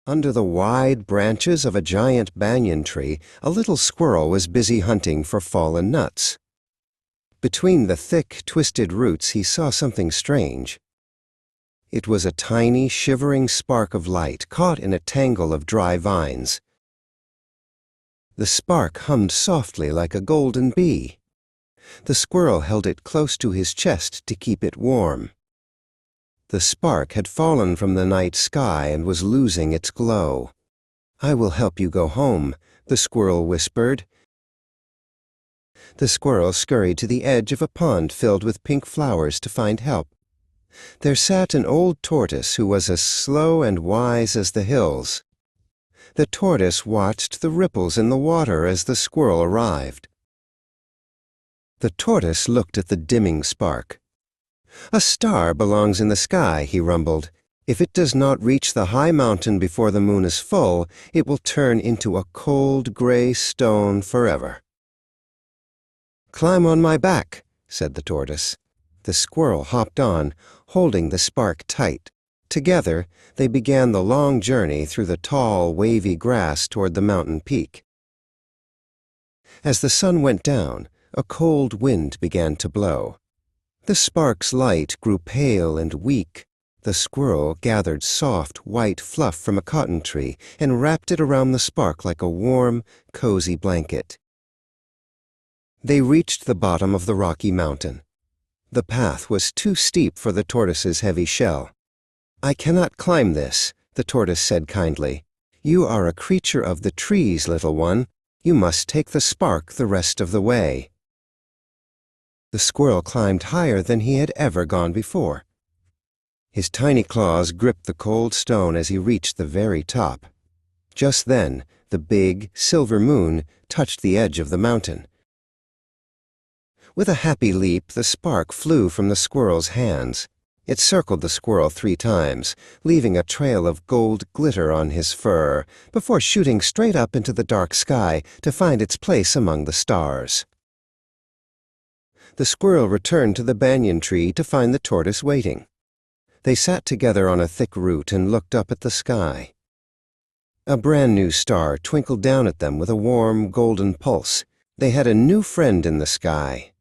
Under the wide branches of a giant banyan tree, a little squirrel was busy hunting for fallen nuts. Between the thick, twisted roots he saw something strange. It was a tiny, shivering spark of light caught in a tangle of dry vines. The spark hummed softly like a golden bee. The squirrel held it close to his chest to keep it warm. The spark had fallen from the night sky and was losing its glow. "I will help you go home," the squirrel whispered. The squirrel scurried to the edge of a pond filled with pink flowers to find help. There sat an old tortoise who was as slow and wise as the hills. The tortoise watched the ripples in the water as the squirrel arrived. The tortoise looked at the dimming spark. "A star belongs in the sky," he rumbled. "If it does not reach the high mountain before the moon is full, it will turn into a cold gray stone forever." "Climb on my back," said the tortoise. The squirrel hopped on, holding the spark tight. Together, they began the long journey through the tall, wavy grass toward the mountain peak. As the sun went down, a cold wind began to blow. The spark's light grew pale and weak. The squirrel gathered soft, white fluff from a cotton tree and wrapped it around the spark like a warm, cozy blanket. They reached the bottom of the rocky mountain. The path was too steep for the tortoise's heavy shell. "I cannot climb this," the tortoise said kindly. "You are a creature of the trees, little one. You must take the spark the rest of the way." The squirrel climbed higher than he had ever gone before. His tiny claws gripped the cold stone as he reached the very top. Just then, the big, silver moon touched the edge of the mountain. With a happy leap, the spark flew from the squirrel's hands. It circled the squirrel 3 times, leaving a trail of gold glitter on his fur, before shooting straight up into the dark sky to find its place among the stars. The squirrel returned to the banyan tree to find the tortoise waiting. They sat together on a thick root and looked up at the sky. A brand new star twinkled down at them with a warm, golden pulse. They had a new friend in the sky.